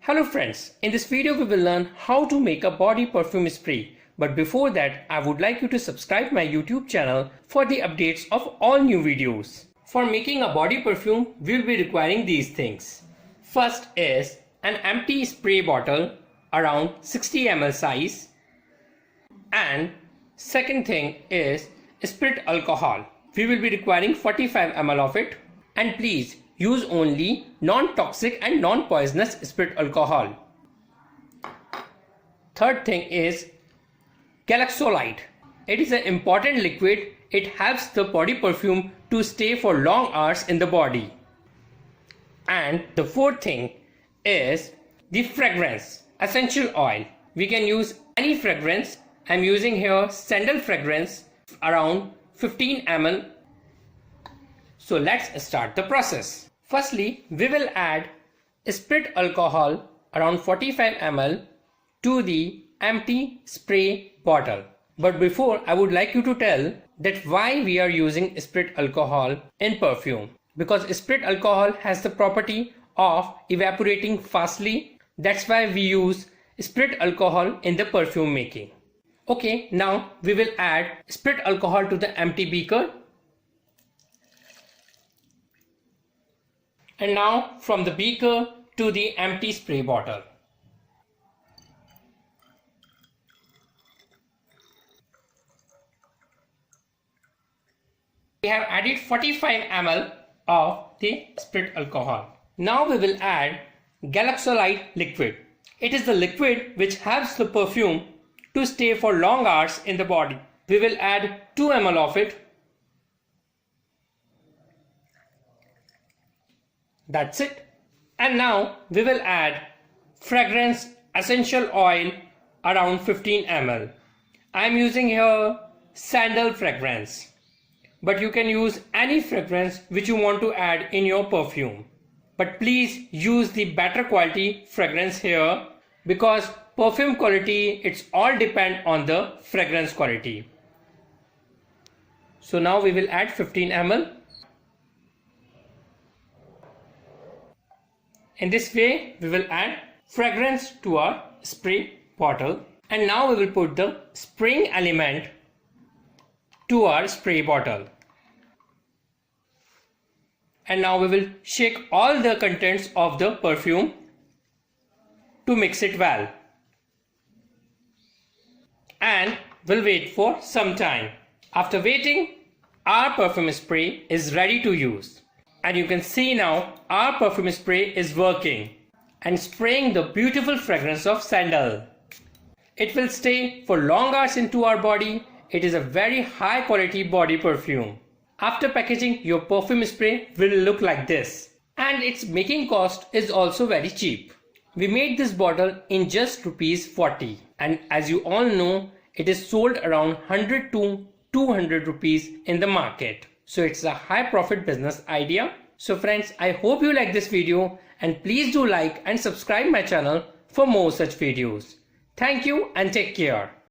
Hello friends, in this video we will learn how to make a body perfume spray. But before that, I would like you to subscribe my YouTube channel for the updates of all new videos. For making a body perfume, we will be requiring these things. First is an empty spray bottle around 60 ml size. And second thing is spirit alcohol. We will be requiring 45 ml of it. And please use only non-toxic and non-poisonous spirit alcohol. Third thing is Galaxolide. It is an important liquid. It helps the body perfume to stay for long hours in the body. And the fourth thing is the fragrance, essential oil. We can use any fragrance. I'm using here sandal fragrance around 15 ml. So let's start the process. Firstly, we will add spirit alcohol around 45 ml to the empty spray bottle. But before, I would like you to tell that why we are using spirit alcohol in perfume. Because spirit alcohol has the property of evaporating fastly. That's why we use spirit alcohol in the perfume making. Okay, now we will add spirit alcohol to the empty beaker. And now from the beaker to the empty spray bottle. We have added 45 ml of the spirit alcohol. Now we will add Galaxolide liquid. It is the liquid which helps the perfume to stay for long hours in the body. We will add 2 ml of it. That's it. And now we will add fragrance essential oil around 15 ml. I am using here sandal fragrance. But you can use any fragrance which you want to add in your perfume. But please use the better quality fragrance here, because perfume quality, it's all depend on the fragrance quality. So now we will add 15 ml. In this way, we will add fragrance to our spray bottle. And now we will put the spraying element to our spray bottle. And now we will shake all the contents of the perfume to mix it well. And we'll wait for some time. After waiting, our perfume spray is ready to use. And you can see now our perfume spray is working and spraying the beautiful fragrance of sandal. It will stay for long hours into our body. It is a very high quality body perfume. After packaging, your perfume spray will look like this. And its making cost is also very cheap. We made this bottle in just ₹40. And as you all know, it is sold around 100 to 200 rupees in the market. So it's a high profit business idea. So friends, I hope you like this video and please do like and subscribe my channel for more such videos. Thank you and take care.